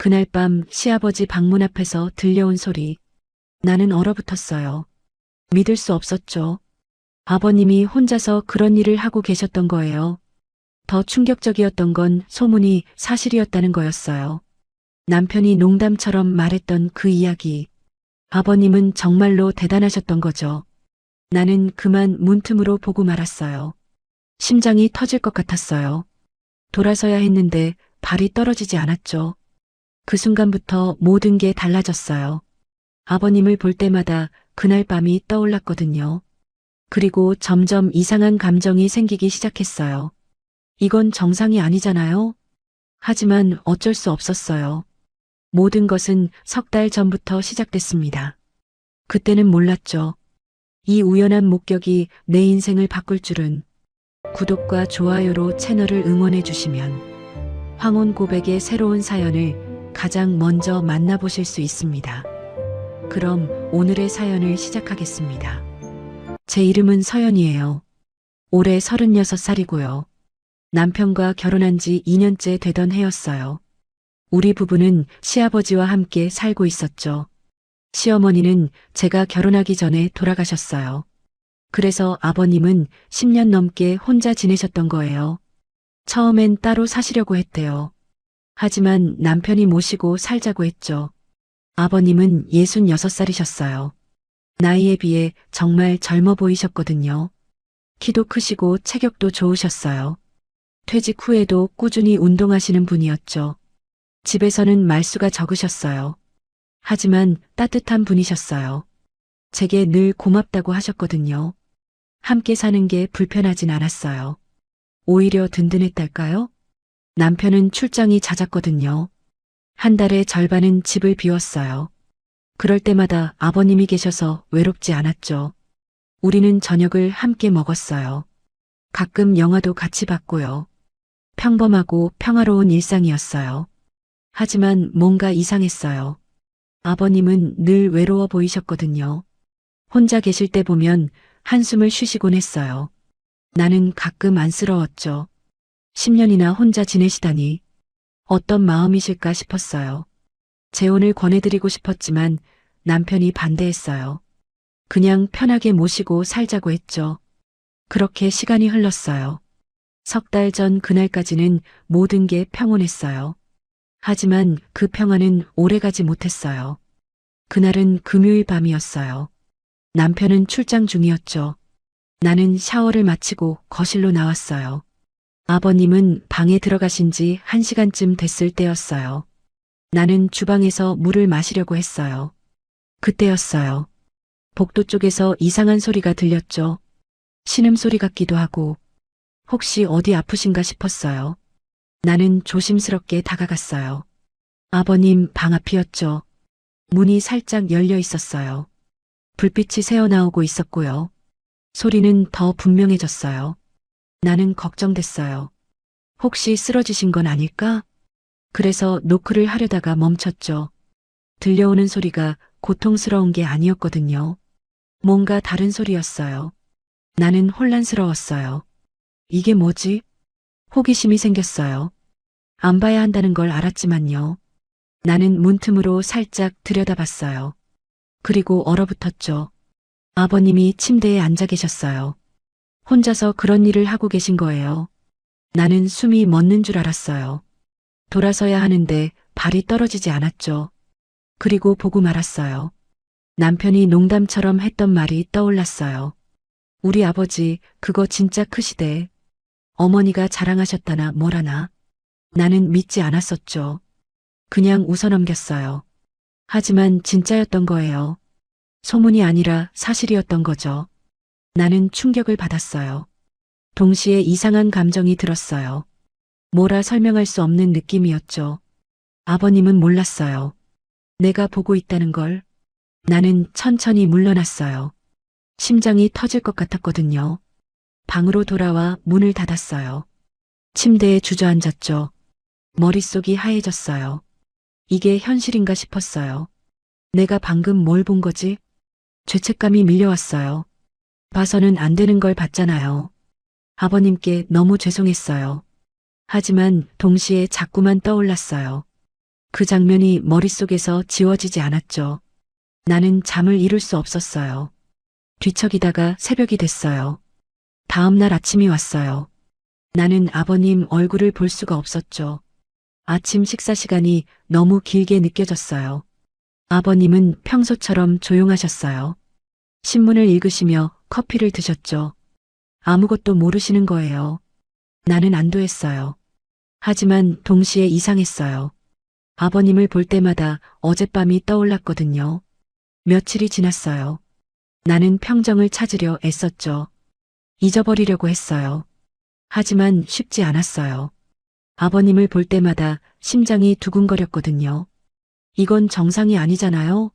그날 밤 시아버지 방문 앞에서 들려온 소리. 나는 얼어붙었어요. 믿을 수 없었죠. 아버님이 혼자서 그런 일을 하고 계셨던 거예요. 더 충격적이었던 건 소문이 사실이었다는 거였어요. 남편이 농담처럼 말했던 그 이야기. 아버님은 정말로 대단하셨던 거죠. 나는 그만 문틈으로 보고 말았어요. 심장이 터질 것 같았어요. 돌아서야 했는데 발이 떨어지지 않았죠. 그 순간부터 모든 게 달라졌어요. 아버님을 볼 때마다 그날 밤이 떠올랐거든요. 그리고 점점 이상한 감정이 생기기 시작했어요. 이건 정상이 아니잖아요. 하지만 어쩔 수 없었어요. 모든 것은 석 달 전부터 시작됐습니다. 그때는 몰랐죠. 이 우연한 목격이 내 인생을 바꿀 줄은. 구독과 좋아요로 채널을 응원해 주시면 황혼 고백의 새로운 사연을 가장 먼저 만나보실 수 있습니다. 그럼 오늘의 사연을 시작하겠습니다. 제 이름은 서연이에요. 올해 36살이고요. 남편과 결혼한 지 2년째 되던 해였어요. 우리 부부는 시아버지와 함께 살고 있었죠. 시어머니는 제가 결혼하기 전에 돌아가셨어요. 그래서 아버님은 10년 넘게 혼자 지내셨던 거예요. 처음엔 따로 사시려고 했대요. 하지만 남편이 모시고 살자고 했죠. 아버님은 66살이셨어요. 나이에 비해 정말 젊어 보이셨거든요. 키도 크시고 체격도 좋으셨어요. 퇴직 후에도 꾸준히 운동하시는 분이었죠. 집에서는 말수가 적으셨어요. 하지만 따뜻한 분이셨어요. 제게 늘 고맙다고 하셨거든요. 함께 사는 게 불편하진 않았어요. 오히려 든든했달까요? 남편은 출장이 잦았거든요. 한 달에 절반은 집을 비웠어요. 그럴 때마다 아버님이 계셔서 외롭지 않았죠. 우리는 저녁을 함께 먹었어요. 가끔 영화도 같이 봤고요. 평범하고 평화로운 일상이었어요. 하지만 뭔가 이상했어요. 아버님은 늘 외로워 보이셨거든요. 혼자 계실 때 보면 한숨을 쉬시곤 했어요. 나는 가끔 안쓰러웠죠. 10년이나 혼자 지내시다니 어떤 마음이실까 싶었어요. 재혼을 권해드리고 싶었지만 남편이 반대했어요. 그냥 편하게 모시고 살자고 했죠. 그렇게 시간이 흘렀어요. 석 달 전 그날까지는 모든 게 평온했어요. 하지만 그 평화는 오래가지 못했어요. 그날은 금요일 밤이었어요. 남편은 출장 중이었죠. 나는 샤워를 마치고 거실로 나왔어요. 아버님은 방에 들어가신 지 1시간쯤 됐을 때였어요. 나는 주방에서 물을 마시려고 했어요. 그때였어요. 복도 쪽에서 이상한 소리가 들렸죠. 신음소리 같기도 하고 혹시 어디 아프신가 싶었어요. 나는 조심스럽게 다가갔어요. 아버님 방 앞이었죠. 문이 살짝 열려 있었어요. 불빛이 새어나오고 있었고요. 소리는 더 분명해졌어요. 나는 걱정됐어요. 혹시 쓰러지신 건 아닐까? 그래서 노크를 하려다가 멈췄죠. 들려오는 소리가 고통스러운 게 아니었거든요. 뭔가 다른 소리였어요. 나는 혼란스러웠어요. 이게 뭐지? 호기심이 생겼어요. 안 봐야 한다는 걸 알았지만요. 나는 문틈으로 살짝 들여다봤어요. 그리고 얼어붙었죠. 아버님이 침대에 앉아 계셨어요. 혼자서 그런 일을 하고 계신 거예요. 나는 숨이 멎는 줄 알았어요. 돌아서야 하는데 발이 떨어지지 않았죠. 그리고 보고 말았어요. 남편이 농담처럼 했던 말이 떠올랐어요. 우리 아버지 그거 진짜 크시대. 어머니가 자랑하셨다나 뭐라나. 나는 믿지 않았었죠. 그냥 웃어넘겼어요. 하지만 진짜였던 거예요. 소문이 아니라 사실이었던 거죠. 나는 충격을 받았어요. 동시에 이상한 감정이 들었어요. 뭐라 설명할 수 없는 느낌이었죠. 아버님은 몰랐어요. 내가 보고 있다는 걸. 나는 천천히 물러났어요. 심장이 터질 것 같았거든요. 방으로 돌아와 문을 닫았어요. 침대에 주저앉았죠. 머릿속이 하얘졌어요. 이게 현실인가 싶었어요. 내가 방금 뭘 본 거지? 죄책감이 밀려왔어요. 봐서는 안 되는 걸 봤잖아요. 아버님께 너무 죄송했어요. 하지만 동시에 자꾸만 떠올랐어요. 그 장면이 머릿속에서 지워지지 않았죠. 나는 잠을 이룰 수 없었어요. 뒤척이다가 새벽이 됐어요. 다음 날 아침이 왔어요. 나는 아버님 얼굴을 볼 수가 없었죠. 아침 식사 시간이 너무 길게 느껴졌어요. 아버님은 평소처럼 조용하셨어요. 신문을 읽으시며 커피를 드셨죠. 아무것도 모르시는 거예요. 나는 안도했어요. 하지만 동시에 이상했어요. 아버님을 볼 때마다 어젯밤이 떠올랐거든요. 며칠이 지났어요. 나는 평정을 찾으려 애썼죠. 잊어버리려고 했어요. 하지만 쉽지 않았어요. 아버님을 볼 때마다 심장이 두근거렸거든요. 이건 정상이 아니잖아요.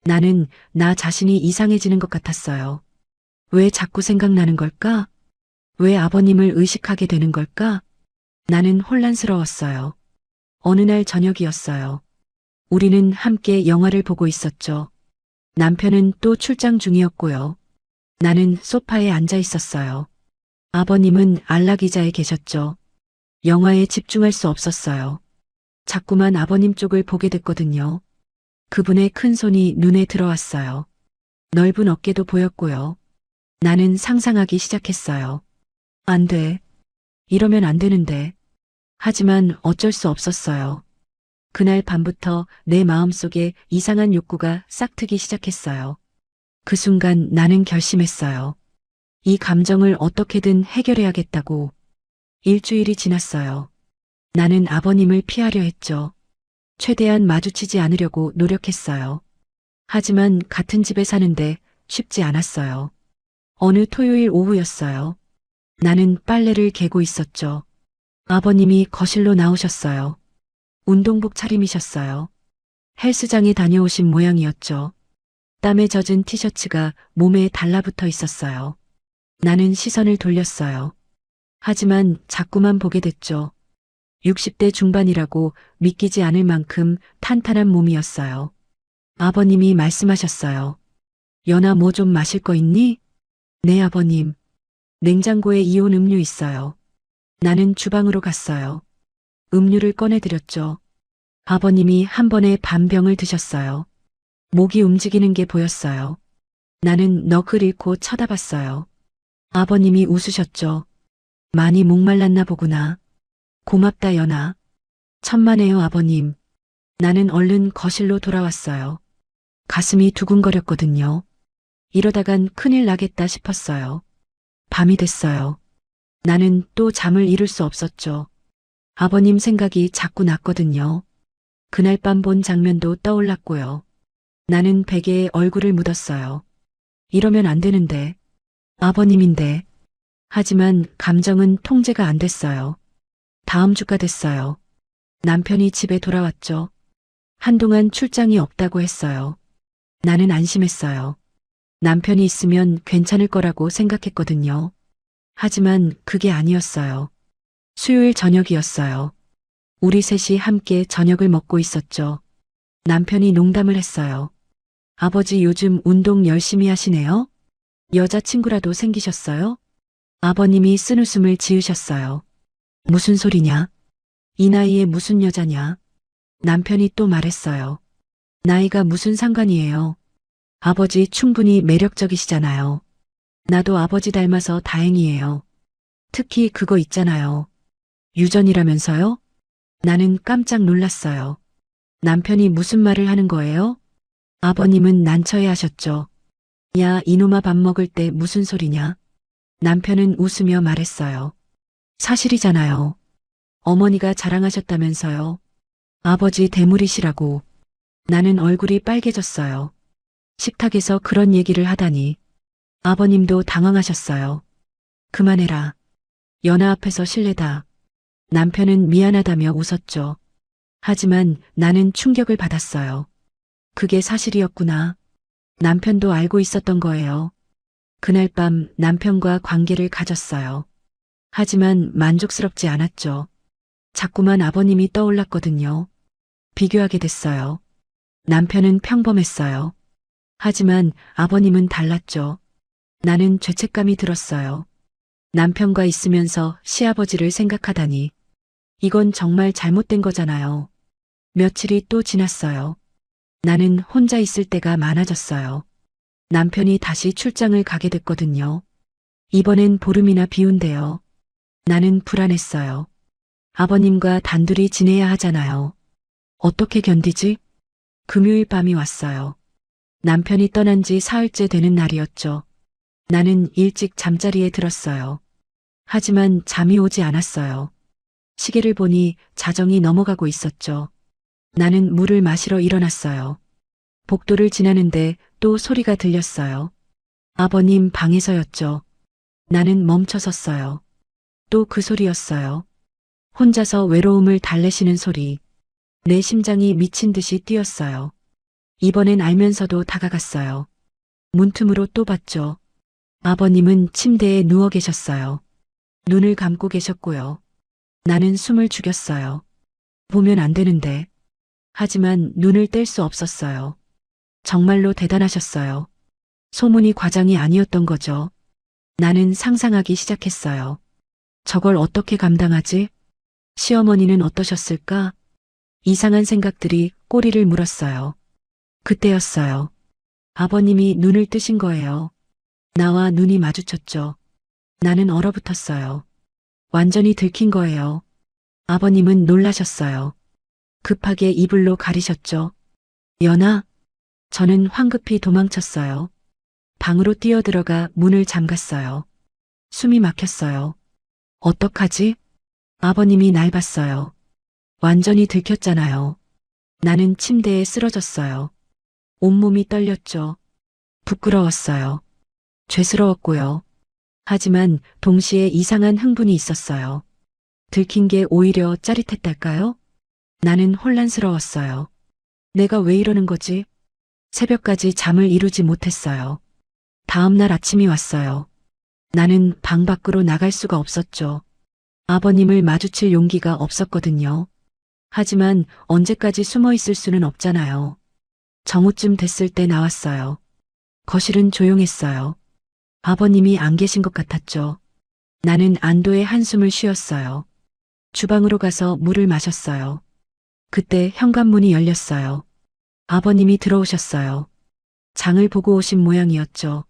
나는 나 자신이 이상해지는 것 같았어요. 왜 자꾸 생각나는 걸까? 왜 아버님을 의식하게 되는 걸까? 나는 혼란스러웠어요. 어느 날 저녁이었어요. 우리는 함께 영화를 보고 있었죠. 남편은 또 출장 중이었고요. 나는 소파에 앉아 있었어요. 아버님은 안락의자에 계셨죠. 영화에 집중할 수 없었어요. 자꾸만 아버님 쪽을 보게 됐거든요. 그분의 큰 손이 눈에 들어왔어요. 넓은 어깨도 보였고요. 나는 상상하기 시작했어요. 안 돼. 이러면 안 되는데. 하지만 어쩔 수 없었어요. 그날 밤부터 내 마음속에 이상한 욕구가 싹트기 시작했어요. 그 순간 나는 결심했어요. 이 감정을 어떻게든 해결해야겠다고. 일주일이 지났어요. 나는 아버님을 피하려 했죠. 최대한 마주치지 않으려고 노력했어요. 하지만 같은 집에 사는데 쉽지 않았어요. 어느 토요일 오후였어요. 나는 빨래를 개고 있었죠. 아버님이 거실로 나오셨어요. 운동복 차림이셨어요. 헬스장에 다녀오신 모양이었죠. 땀에 젖은 티셔츠가 몸에 달라붙어 있었어요. 나는 시선을 돌렸어요. 하지만 자꾸만 보게 됐죠. 60대 중반이라고 믿기지 않을 만큼 탄탄한 몸이었어요. 아버님이 말씀하셨어요. 연아 뭐 좀 마실 거 있니? 네 아버님. 냉장고에 이온 음료 있어요. 나는 주방으로 갔어요. 음료를 꺼내드렸죠. 아버님이 한 번에 반 병을 드셨어요. 목이 움직이는 게 보였어요. 나는 넋을 잃고 쳐다봤어요. 아버님이 웃으셨죠. 많이 목말랐나 보구나. 고맙다 연아. 천만에요 아버님. 나는 얼른 거실로 돌아왔어요. 가슴이 두근거렸거든요. 이러다간 큰일 나겠다 싶었어요. 밤이 됐어요. 나는 또 잠을 이룰 수 없었죠. 아버님 생각이 자꾸 났거든요. 그날 밤 본 장면도 떠올랐고요. 나는 베개에 얼굴을 묻었어요. 이러면 안 되는데. 아버님인데. 하지만 감정은 통제가 안 됐어요. 다음 주가 됐어요. 남편이 집에 돌아왔죠. 한동안 출장이 없다고 했어요. 나는 안심했어요. 남편이 있으면 괜찮을 거라고 생각했거든요. 하지만 그게 아니었어요. 수요일 저녁이었어요. 우리 셋이 함께 저녁을 먹고 있었죠. 남편이 농담을 했어요. 아버지 요즘 운동 열심히 하시네요? 여자친구라도 생기셨어요? 아버님이 쓴웃음을 지으셨어요. 무슨 소리냐? 이 나이에 무슨 여자냐? 남편이 또 말했어요. 나이가 무슨 상관이에요? 아버지 충분히 매력적이시잖아요. 나도 아버지 닮아서 다행이에요. 특히 그거 있잖아요. 유전이라면서요? 나는 깜짝 놀랐어요. 남편이 무슨 말을 하는 거예요? 아버님은 난처해 하셨죠. 야, 이놈아 밥 먹을 때 무슨 소리냐? 남편은 웃으며 말했어요. 사실이잖아요. 어머니가 자랑하셨다면서요. 아버지 대물이시라고. 나는 얼굴이 빨개졌어요. 식탁에서 그런 얘기를 하다니. 아버님도 당황하셨어요. 그만해라. 연아 앞에서 실례다. 남편은 미안하다며 웃었죠. 하지만 나는 충격을 받았어요. 그게 사실이었구나. 남편도 알고 있었던 거예요. 그날 밤 남편과 관계를 가졌어요. 하지만 만족스럽지 않았죠. 자꾸만 아버님이 떠올랐거든요. 비교하게 됐어요. 남편은 평범했어요. 하지만 아버님은 달랐죠. 나는 죄책감이 들었어요. 남편과 있으면서 시아버지를 생각하다니. 이건 정말 잘못된 거잖아요. 며칠이 또 지났어요. 나는 혼자 있을 때가 많아졌어요. 남편이 다시 출장을 가게 됐거든요. 이번엔 보름이나 비운대요. 나는 불안했어요. 아버님과 단둘이 지내야 하잖아요. 어떻게 견디지? 금요일 밤이 왔어요. 남편이 떠난 지 사흘째 되는 날이었죠. 나는 일찍 잠자리에 들었어요. 하지만 잠이 오지 않았어요. 시계를 보니 자정이 넘어가고 있었죠. 나는 물을 마시러 일어났어요. 복도를 지나는데 또 소리가 들렸어요. 아버님 방에서였죠. 나는 멈춰 섰어요. 또 그 소리였어요. 혼자서 외로움을 달래시는 소리. 내 심장이 미친 듯이 뛰었어요. 이번엔 알면서도 다가갔어요. 문틈으로 또 봤죠. 아버님은 침대에 누워 계셨어요. 눈을 감고 계셨고요. 나는 숨을 죽였어요. 보면 안 되는데. 하지만 눈을 뗄 수 없었어요. 정말로 대단하셨어요. 소문이 과장이 아니었던 거죠. 나는 상상하기 시작했어요. 저걸 어떻게 감당하지? 시어머니는 어떠셨을까? 이상한 생각들이 꼬리를 물었어요. 그때였어요. 아버님이 눈을 뜨신 거예요. 나와 눈이 마주쳤죠. 나는 얼어붙었어요. 완전히 들킨 거예요. 아버님은 놀라셨어요. 급하게 이불로 가리셨죠. 연아, 저는 황급히 도망쳤어요. 방으로 뛰어들어가 문을 잠갔어요. 숨이 막혔어요. 어떡하지? 아버님이 날 봤어요. 완전히 들켰잖아요. 나는 침대에 쓰러졌어요. 온몸이 떨렸죠. 부끄러웠어요. 죄스러웠고요. 하지만 동시에 이상한 흥분이 있었어요. 들킨 게 오히려 짜릿했달까요? 나는 혼란스러웠어요. 내가 왜 이러는 거지? 새벽까지 잠을 이루지 못했어요. 다음 날 아침이 왔어요. 나는 방 밖으로 나갈 수가 없었죠. 아버님을 마주칠 용기가 없었거든요. 하지만 언제까지 숨어 있을 수는 없잖아요. 정오쯤 됐을 때 나왔어요. 거실은 조용했어요. 아버님이 안 계신 것 같았죠. 나는 안도의 한숨을 쉬었어요. 주방으로 가서 물을 마셨어요. 그때 현관문이 열렸어요. 아버님이 들어오셨어요. 장을 보고 오신 모양이었죠.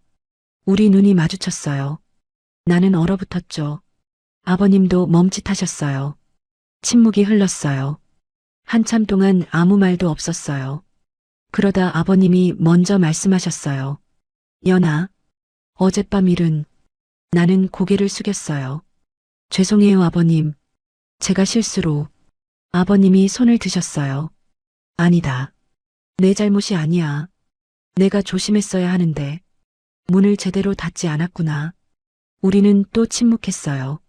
우리 눈이 마주쳤어요. 나는 얼어붙었죠. 아버님도 멈칫하셨어요. 침묵이 흘렀어요. 한참 동안 아무 말도 없었어요. 그러다 아버님이 먼저 말씀하셨어요. 연아, 어젯밤 일은. 나는 고개를 숙였어요. 죄송해요, 아버님. 제가 실수로. 아버님이 손을 드셨어요. 아니다. 내 잘못이 아니야. 내가 조심했어야 하는데. 문을 제대로 닫지 않았구나. 우리는 또 침묵했어요.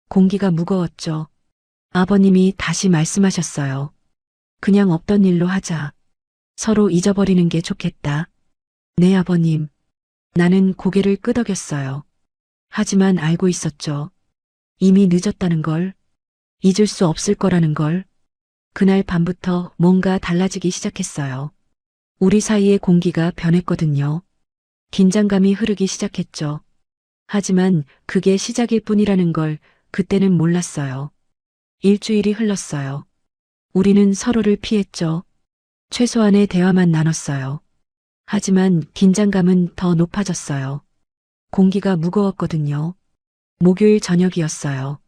공기가 무거웠죠. 아버님이 다시 말씀하셨어요. 그냥 없던 일로 하자. 서로 잊어버리는 게 좋겠다. 네, 아버님. 나는 고개를 끄덕였어요. 하지만 알고 있었죠. 이미 늦었다는 걸. 잊을 수 없을 거라는 걸. 그날 밤부터 뭔가 달라지기 시작했어요. 우리 사이의 공기가 변했거든요. 긴장감이 흐르기 시작했죠. 하지만 그게 시작일 뿐이라는 걸 그때는 몰랐어요. 일주일이 흘렀어요. 우리는 서로를 피했죠. 최소한의 대화만 나눴어요. 하지만 긴장감은 더 높아졌어요. 공기가 무거웠거든요. 목요일 저녁이었어요.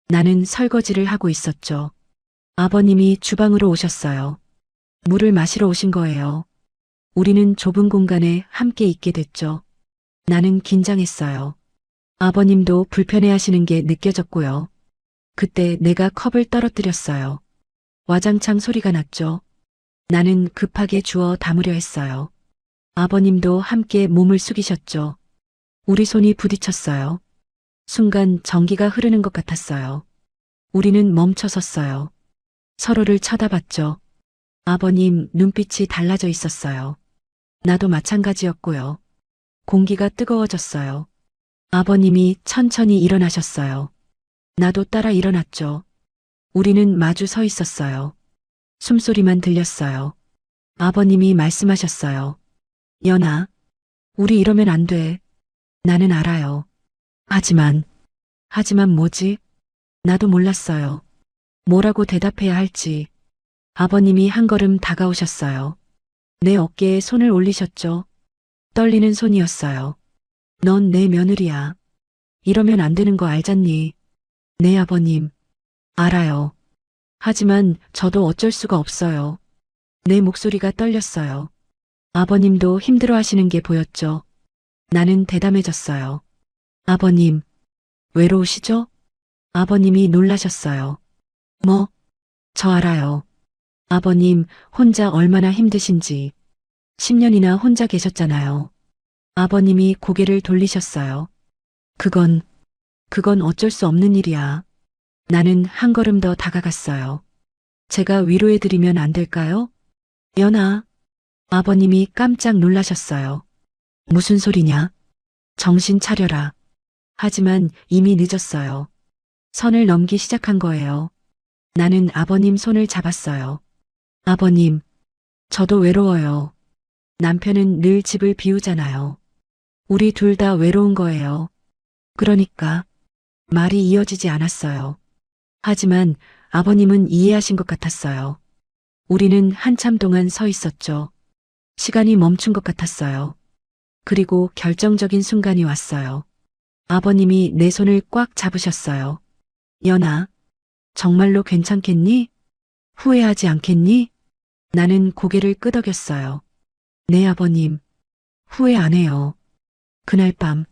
나는 설거지를 하고 있었죠. 아버님이 주방으로 오셨어요. 물을 마시러 오신 거예요. 우리는 좁은 공간에 함께 있게 됐죠. 나는 긴장했어요. 아버님도 불편해하시는 게 느껴졌고요. 그때 내가 컵을 떨어뜨렸어요. 와장창 소리가 났죠. 나는 급하게 주워 담으려 했어요. 아버님도 함께 몸을 숙이셨죠. 우리 손이 부딪혔어요. 순간 전기가 흐르는 것 같았어요. 우리는 멈춰 섰어요. 서로를 쳐다봤죠. 아버님 눈빛이 달라져 있었어요. 나도 마찬가지였고요. 공기가 뜨거워졌어요. 아버님이 천천히 일어나셨어요. 나도 따라 일어났죠. 우리는 마주 서 있었어요. 숨소리만 들렸어요. 아버님이 말씀하셨어요. 연아, 우리 이러면 안 돼. 나는 알아요. 하지만 뭐지? 나도 몰랐어요. 뭐라고 대답해야 할지. 아버님이 한 걸음 다가오셨어요. 내 어깨에 손을 올리셨죠. 떨리는 손이었어요. 넌 내 며느리야. 이러면 안 되는 거 알잖니? 네, 아버님. 알아요. 하지만 저도 어쩔 수가 없어요. 내 목소리가 떨렸어요. 아버님도 힘들어 하시는 게 보였죠. 나는 대담해졌어요. 아버님, 외로우시죠? 아버님이 놀라셨어요. 뭐? 저 알아요. 아버님, 혼자 얼마나 힘드신지. 10년이나 혼자 계셨잖아요. 아버님이 고개를 돌리셨어요. 그건 어쩔 수 없는 일이야. 나는 한 걸음 더 다가갔어요. 제가 위로해드리면 안 될까요? 연아. 아버님이 깜짝 놀라셨어요. 무슨 소리냐? 정신 차려라. 하지만 이미 늦었어요. 선을 넘기 시작한 거예요. 나는 아버님 손을 잡았어요. 아버님, 저도 외로워요. 남편은 늘 집을 비우잖아요. 우리 둘 다 외로운 거예요. 그러니까 말이 이어지지 않았어요. 하지만 아버님은 이해하신 것 같았어요. 우리는 한참 동안 서 있었죠. 시간이 멈춘 것 같았어요. 그리고 결정적인 순간이 왔어요. 아버님이 내 손을 꽉 잡으셨어요. 연아, 정말로 괜찮겠니? 후회하지 않겠니? 나는 고개를 끄덕였어요. 네, 아버님. 후회 안 해요. 그날 밤,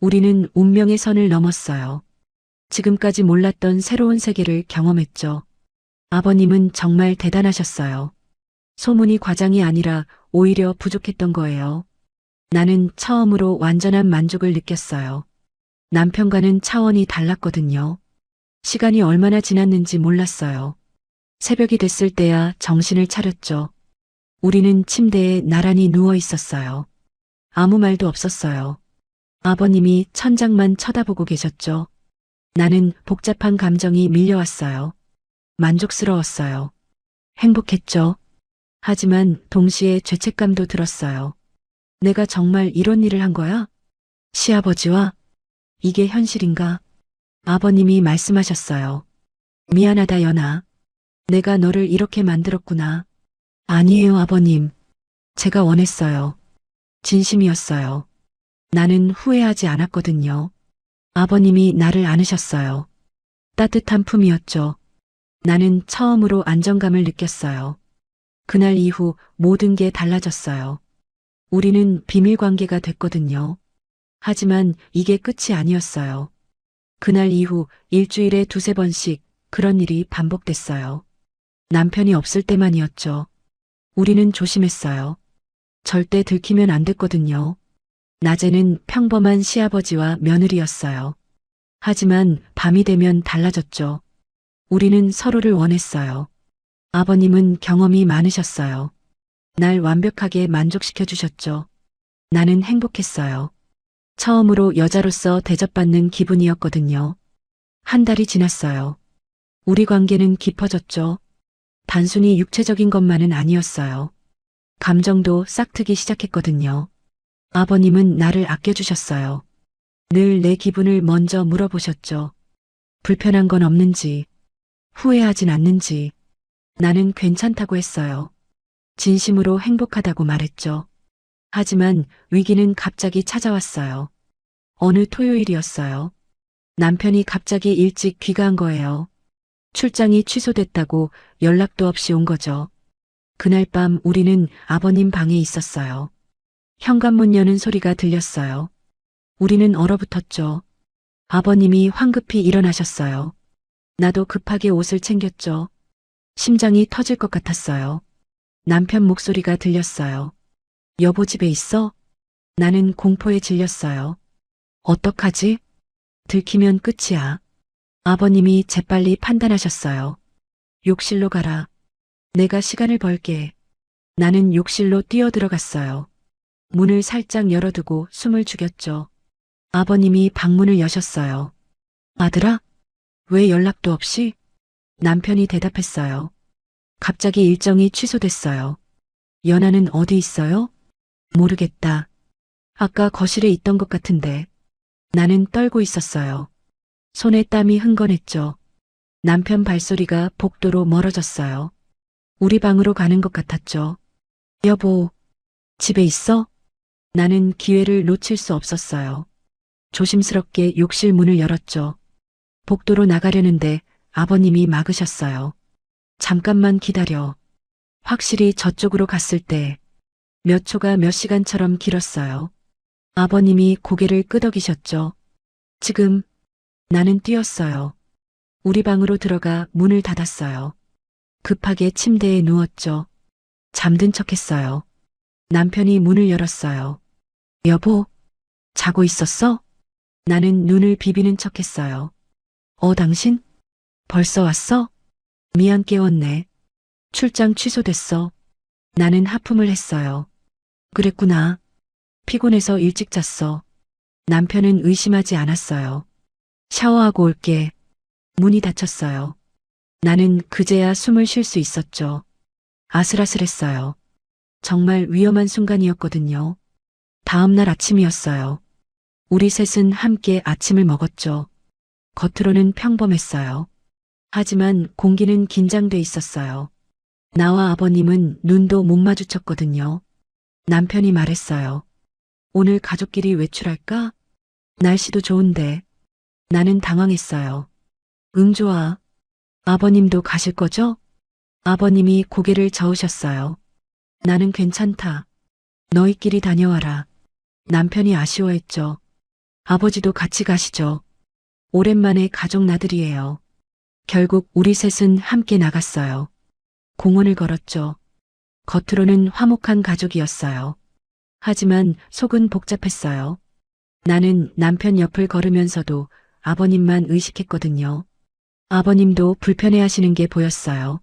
우리는 운명의 선을 넘었어요. 지금까지 몰랐던 새로운 세계를 경험했죠. 아버님은 정말 대단하셨어요. 소문이 과장이 아니라 오히려 부족했던 거예요. 나는 처음으로 완전한 만족을 느꼈어요. 남편과는 차원이 달랐거든요. 시간이 얼마나 지났는지 몰랐어요. 새벽이 됐을 때야 정신을 차렸죠. 우리는 침대에 나란히 누워 있었어요. 아무 말도 없었어요. 아버님이 천장만 쳐다보고 계셨죠. 나는 복잡한 감정이 밀려왔어요. 만족스러웠어요. 행복했죠. 하지만 동시에 죄책감도 들었어요. 내가 정말 이런 일을 한 거야? 시아버지와 이게 현실인가? 아버님이 말씀하셨어요. 미안하다, 연아. 내가 너를 이렇게 만들었구나. 아니에요, 아버님. 제가 원했어요. 진심이었어요. 나는 후회하지 않았거든요. 아버님이 나를 안으셨어요. 따뜻한 품이었죠. 나는 처음으로 안정감을 느꼈어요. 그날 이후 모든 게 달라졌어요. 우리는 비밀 관계가 됐거든요. 하지만 이게 끝이 아니었어요. 그날 이후 일주일에 두세 번씩 그런 일이 반복됐어요. 남편이 없을 때만이었죠. 우리는 조심했어요. 절대 들키면 안 됐거든요. 낮에는 평범한 시아버지와 며느리였어요. 하지만 밤이 되면 달라졌죠. 우리는 서로를 원했어요. 아버님은 경험이 많으셨어요. 날 완벽하게 만족시켜 주셨죠. 나는 행복했어요. 처음으로 여자로서 대접받는 기분이었거든요. 한 달이 지났어요. 우리 관계는 깊어졌죠. 단순히 육체적인 것만은 아니었어요. 감정도 싹트기 시작했거든요. 아버님은 나를 아껴주셨어요. 늘 내 기분을 먼저 물어보셨죠. 불편한 건 없는지, 후회하진 않는지. 나는 괜찮다고 했어요. 진심으로 행복하다고 말했죠. 하지만 위기는 갑자기 찾아왔어요. 어느 토요일이었어요. 남편이 갑자기 일찍 귀가한 거예요. 출장이 취소됐다고 연락도 없이 온 거죠. 그날 밤 우리는 아버님 방에 있었어요. 현관문 여는 소리가 들렸어요. 우리는 얼어붙었죠. 아버님이 황급히 일어나셨어요. 나도 급하게 옷을 챙겼죠. 심장이 터질 것 같았어요. 남편 목소리가 들렸어요. 여보 집에 있어? 나는 공포에 질렸어요. 어떡하지? 들키면 끝이야. 아버님이 재빨리 판단하셨어요. 욕실로 가라. 내가 시간을 벌게. 나는 욕실로 뛰어들어갔어요. 문을 살짝 열어두고 숨을 죽였죠. 아버님이 방문을 여셨어요. 아들아? 왜 연락도 없이? 남편이 대답했어요. 갑자기 일정이 취소됐어요. 연아는 어디 있어요? 모르겠다. 아까 거실에 있던 것 같은데. 나는 떨고 있었어요. 손에 땀이 흥건했죠. 남편 발소리가 복도로 멀어졌어요. 우리 방으로 가는 것 같았죠. 여보, 집에 있어? 나는 기회를 놓칠 수 없었어요. 조심스럽게 욕실 문을 열었죠. 복도로 나가려는데 아버님이 막으셨어요. 잠깐만 기다려. 확실히 저쪽으로 갔을 때 몇 초가 몇 시간처럼 길었어요. 아버님이 고개를 끄덕이셨죠. 지금 나는 뛰었어요. 우리 방으로 들어가 문을 닫았어요. 급하게 침대에 누웠죠. 잠든 척했어요. 남편이 문을 열었어요. 여보, 자고 있었어? 나는 눈을 비비는 척했어요. 당신? 벌써 왔어? 미안 깨웠네. 출장 취소됐어. 나는 하품을 했어요. 그랬구나. 피곤해서 일찍 잤어. 남편은 의심하지 않았어요. 샤워하고 올게. 문이 닫혔어요. 나는 그제야 숨을 쉴 수 있었죠. 아슬아슬했어요. 정말 위험한 순간이었거든요. 다음 날 아침이었어요. 우리 셋은 함께 아침을 먹었죠. 겉으로는 평범했어요. 하지만 공기는 긴장돼 있었어요. 나와 아버님은 눈도 못 마주쳤거든요. 남편이 말했어요. 오늘 가족끼리 외출할까? 날씨도 좋은데. 나는 당황했어요. 응, 좋아. 아버님도 가실 거죠? 아버님이 고개를 저으셨어요. 나는 괜찮다. 너희끼리 다녀와라. 남편이 아쉬워했죠. 아버지도 같이 가시죠. 오랜만에 가족 나들이에요. 결국 우리 셋은 함께 나갔어요. 공원을 걸었죠. 겉으로는 화목한 가족이었어요. 하지만 속은 복잡했어요. 나는 남편 옆을 걸으면서도 아버님만 의식했거든요. 아버님도 불편해하시는 게 보였어요.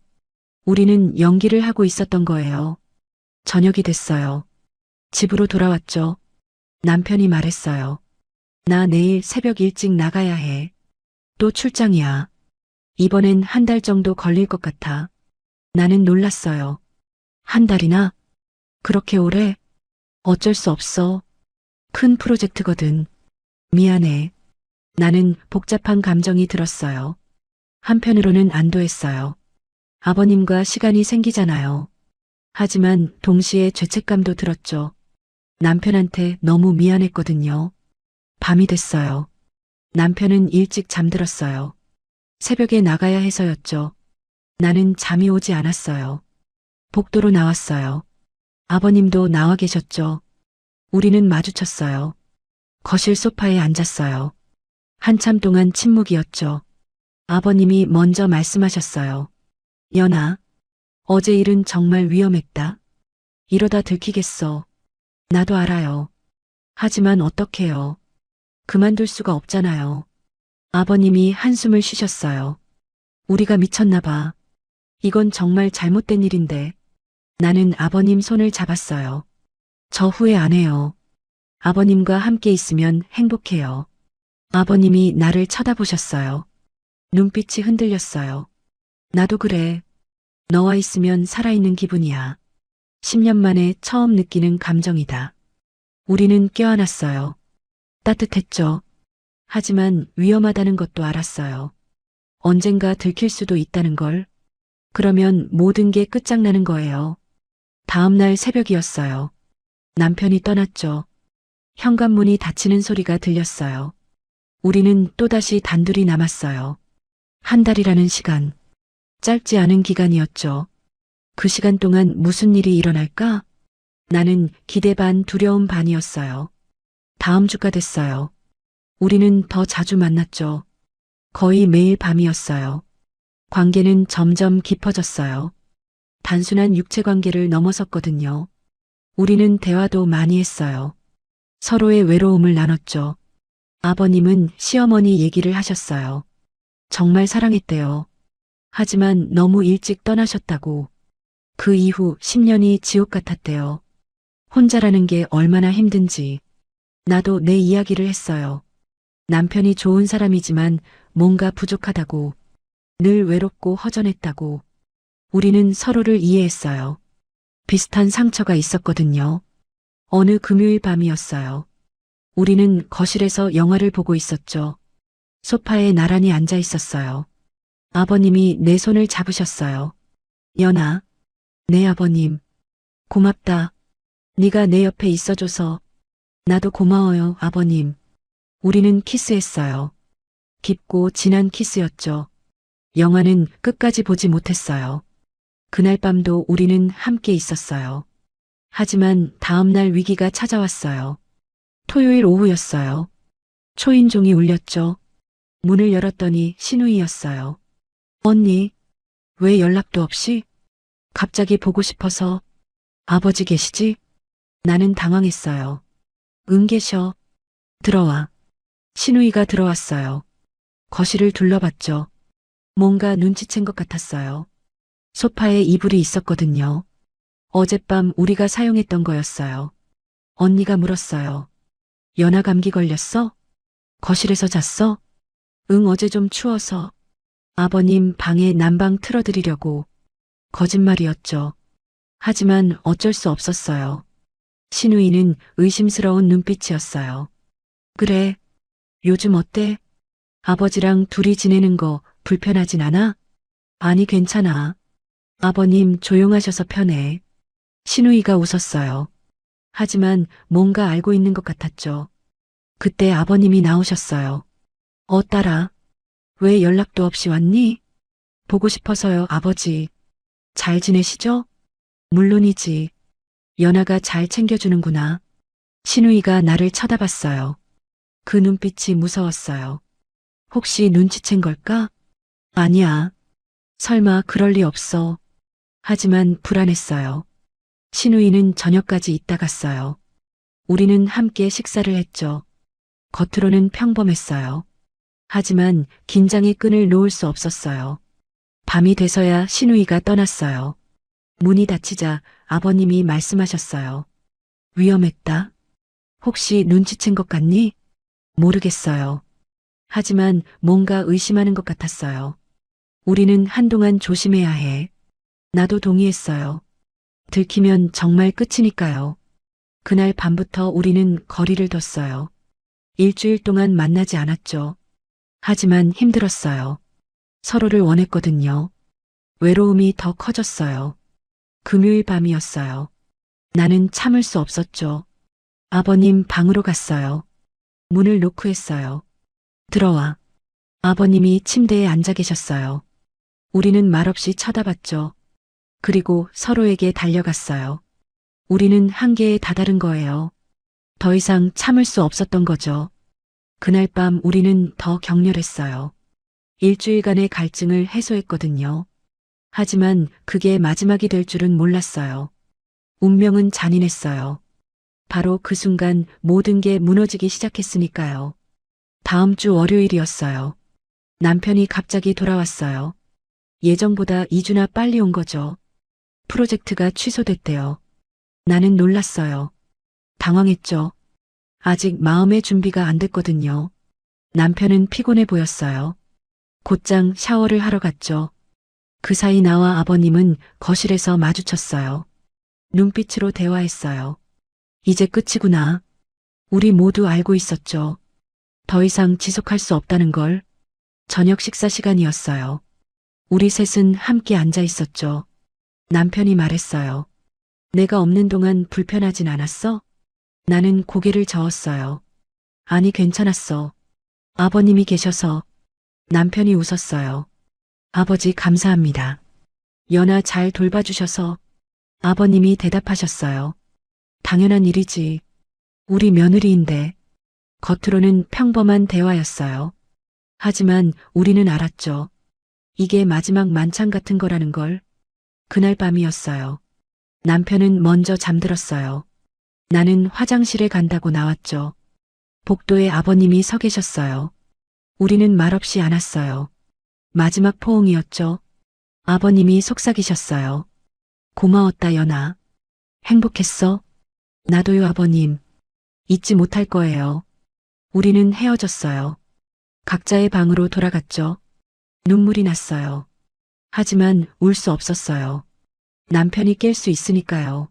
우리는 연기를 하고 있었던 거예요. 저녁이 됐어요. 집으로 돌아왔죠. 남편이 말했어요. 나 내일 새벽 일찍 나가야 해. 또 출장이야. 이번엔 한 달 정도 걸릴 것 같아. 나는 놀랐어요. 한 달이나? 그렇게 오래? 어쩔 수 없어. 큰 프로젝트거든. 미안해. 나는 복잡한 감정이 들었어요. 한편으로는 안도했어요. 아버님과 시간이 생기잖아요. 하지만 동시에 죄책감도 들었죠. 남편한테 너무 미안했거든요. 밤이 됐어요. 남편은 일찍 잠들었어요. 새벽에 나가야 해서였죠. 나는 잠이 오지 않았어요. 복도로 나왔어요. 아버님도 나와 계셨죠. 우리는 마주쳤어요. 거실 소파에 앉았어요. 한참 동안 침묵이었죠. 아버님이 먼저 말씀하셨어요. 연아, 어제 일은 정말 위험했다. 이러다 들키겠어. 나도 알아요. 하지만 어떡해요. 그만둘 수가 없잖아요. 아버님이 한숨을 쉬셨어요. 우리가 미쳤나 봐. 이건 정말 잘못된 일인데. 나는 아버님 손을 잡았어요. 저 후회 안 해요. 아버님과 함께 있으면 행복해요. 아버님이 나를 쳐다보셨어요. 눈빛이 흔들렸어요. 나도 그래. 너와 있으면 살아있는 기분이야. 10년 만에 처음 느끼는 감정이다. 우리는 껴안았어요. 따뜻했죠. 하지만 위험하다는 것도 알았어요. 언젠가 들킬 수도 있다는 걸. 그러면 모든 게 끝장나는 거예요. 다음 날 새벽이었어요. 남편이 떠났죠. 현관문이 닫히는 소리가 들렸어요. 우리는 또다시 단둘이 남았어요. 한 달이라는 시간. 짧지 않은 기간이었죠. 그 시간 동안 무슨 일이 일어날까? 나는 기대 반 두려움 반이었어요. 다음 주가 됐어요. 우리는 더 자주 만났죠. 거의 매일 밤이었어요. 관계는 점점 깊어졌어요. 단순한 육체 관계를 넘어섰거든요. 우리는 대화도 많이 했어요. 서로의 외로움을 나눴죠. 아버님은 시어머니 얘기를 하셨어요. 정말 사랑했대요. 하지만 너무 일찍 떠나셨다고. 그 이후 10년이 지옥 같았대요. 혼자라는 게 얼마나 힘든지. 나도 내 이야기를 했어요. 남편이 좋은 사람이지만 뭔가 부족하다고. 늘 외롭고 허전했다고. 우리는 서로를 이해했어요. 비슷한 상처가 있었거든요. 어느 금요일 밤이었어요. 우리는 거실에서 영화를 보고 있었죠. 소파에 나란히 앉아 있었어요. 아버님이 내 손을 잡으셨어요. 연아, 네, 아버님. 고맙다. 네가 내 옆에 있어줘서. 나도 고마워요, 아버님. 우리는 키스했어요. 깊고 진한 키스였죠. 영화는 끝까지 보지 못했어요. 그날 밤도 우리는 함께 있었어요. 하지만 다음날 위기가 찾아왔어요. 토요일 오후였어요. 초인종이 울렸죠. 문을 열었더니 신우이였어요. 언니, 왜 연락도 없이? 갑자기 보고 싶어서. 아버지 계시지? 나는 당황했어요. 응, 계셔. 들어와. 신우이가 들어왔어요. 거실을 둘러봤죠. 뭔가 눈치챈 것 같았어요. 소파에 이불이 있었거든요. 어젯밤 우리가 사용했던 거였어요. 언니가 물었어요. 연하 감기 걸렸어? 거실에서 잤어? 응, 어제 좀 추워서. 아버님 방에 난방 틀어드리려고. 거짓말이었죠. 하지만 어쩔 수 없었어요. 신우이는 의심스러운 눈빛이었어요. 그래, 요즘 어때? 아버지랑 둘이 지내는 거 불편하진 않아? 아니, 괜찮아. 아버님 조용하셔서 편해. 신우이가 웃었어요. 하지만 뭔가 알고 있는 것 같았죠. 그때 아버님이 나오셨어요. 딸아, 왜 연락도 없이 왔니? 보고 싶어서요, 아버지. 잘 지내시죠? 물론이지. 연아가 잘 챙겨주는구나. 신우이가 나를 쳐다봤어요. 그 눈빛이 무서웠어요. 혹시 눈치챈 걸까? 아니야. 설마 그럴 리 없어. 하지만 불안했어요. 신우이는 저녁까지 있다 갔어요. 우리는 함께 식사를 했죠. 겉으로는 평범했어요. 하지만 긴장의 끈을 놓을 수 없었어요. 밤이 돼서야 신우이가 떠났어요. 문이 닫히자 아버님이 말씀하셨어요. 위험했다. 혹시 눈치챈 것 같니? 모르겠어요. 하지만 뭔가 의심하는 것 같았어요. 우리는 한동안 조심해야 해. 나도 동의했어요. 들키면 정말 끝이니까요. 그날 밤부터 우리는 거리를 뒀어요. 일주일 동안 만나지 않았죠. 하지만 힘들었어요. 서로를 원했거든요. 외로움이 더 커졌어요. 금요일 밤이었어요. 나는 참을 수 없었죠. 아버님 방으로 갔어요. 문을 노크했어요. 들어와. 아버님이 침대에 앉아 계셨어요. 우리는 말없이 쳐다봤죠. 그리고 서로에게 달려갔어요. 우리는 한계에 다다른 거예요. 더 이상 참을 수 없었던 거죠. 그날 밤 우리는 더 격렬했어요. 일주일간의 갈증을 해소했거든요. 하지만 그게 마지막이 될 줄은 몰랐어요. 운명은 잔인했어요. 바로 그 순간 모든 게 무너지기 시작했으니까요. 다음 주 월요일이었어요. 남편이 갑자기 돌아왔어요. 예정보다 2주나 빨리 온 거죠. 프로젝트가 취소됐대요. 나는 놀랐어요. 당황했죠. 아직 마음의 준비가 안 됐거든요. 남편은 피곤해 보였어요. 곧장 샤워를 하러 갔죠. 그 사이 나와 아버님은 거실에서 마주쳤어요. 눈빛으로 대화했어요. 이제 끝이구나. 우리 모두 알고 있었죠. 더 이상 지속할 수 없다는 걸. 저녁 식사 시간이었어요. 우리 셋은 함께 앉아 있었죠. 남편이 말했어요. 내가 없는 동안 불편하진 않았어? 나는 고개를 저었어요. 아니, 괜찮았어. 아버님이 계셔서. 남편이 웃었어요. 아버지 감사합니다. 연아 잘 돌봐주셔서. 아버님이 대답하셨어요. 당연한 일이지. 우리 며느리인데. 겉으로는 평범한 대화였어요. 하지만 우리는 알았죠. 이게 마지막 만찬 같은 거라는 걸. 그날 밤이었어요. 남편은 먼저 잠들었어요. 나는 화장실에 간다고 나왔죠. 복도에 아버님이 서 계셨어요. 우리는 말없이 안았어요. 마지막 포옹이었죠. 아버님이 속삭이셨어요. 고마웠다, 연아. 행복했어? 나도요, 아버님. 잊지 못할 거예요. 우리는 헤어졌어요. 각자의 방으로 돌아갔죠. 눈물이 났어요. 하지만 울 수 없었어요. 남편이 깰 수 있으니까요.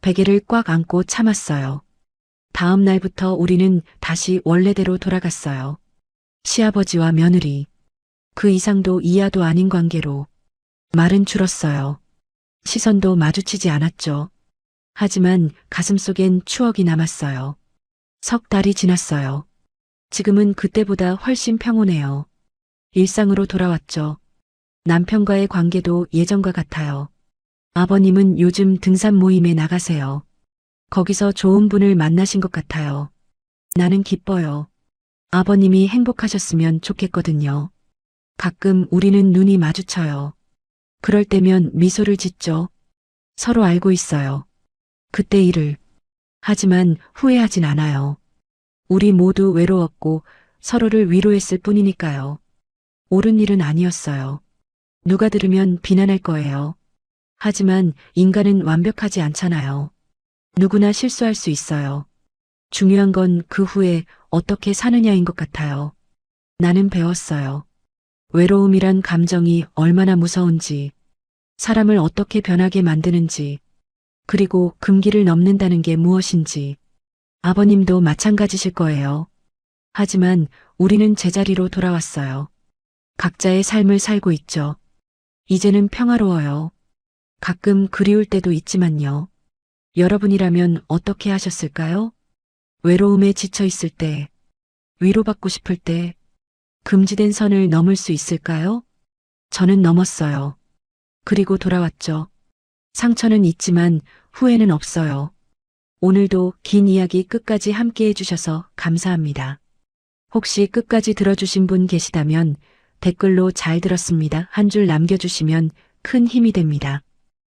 베개를 꽉 안고 참았어요. 다음 날부터 우리는 다시 원래대로 돌아갔어요. 시아버지와 며느리. 그 이상도 이하도 아닌 관계로. 말은 줄었어요. 시선도 마주치지 않았죠. 하지만 가슴속엔 추억이 남았어요. 석 달이 지났어요. 지금은 그때보다 훨씬 평온해요. 일상으로 돌아왔죠. 남편과의 관계도 예전과 같아요. 아버님은 요즘 등산 모임에 나가세요. 거기서 좋은 분을 만나신 것 같아요. 나는 기뻐요. 아버님이 행복하셨으면 좋겠거든요. 가끔 우리는 눈이 마주쳐요. 그럴 때면 미소를 짓죠. 서로 알고 있어요. 그때 일을. 하지만 후회하진 않아요. 우리 모두 외로웠고 서로를 위로했을 뿐이니까요. 옳은 일은 아니었어요. 누가 들으면 비난할 거예요. 하지만 인간은 완벽하지 않잖아요. 누구나 실수할 수 있어요. 중요한 건 그 후에 어떻게 사느냐인 것 같아요. 나는 배웠어요. 외로움이란 감정이 얼마나 무서운지, 사람을 어떻게 변하게 만드는지, 그리고 금기를 넘는다는 게 무엇인지. 아버님도 마찬가지실 거예요. 하지만 우리는 제자리로 돌아왔어요. 각자의 삶을 살고 있죠. 이제는 평화로워요. 가끔 그리울 때도 있지만요. 여러분이라면 어떻게 하셨을까요? 외로움에 지쳐 있을 때, 위로받고 싶을 때, 금지된 선을 넘을 수 있을까요? 저는 넘었어요. 그리고 돌아왔죠. 상처는 있지만 후회는 없어요. 오늘도 긴 이야기 끝까지 함께 해주셔서 감사합니다. 혹시 끝까지 들어주신 분 계시다면 댓글로 잘 들었습니다. 한 줄 남겨주시면 큰 힘이 됩니다.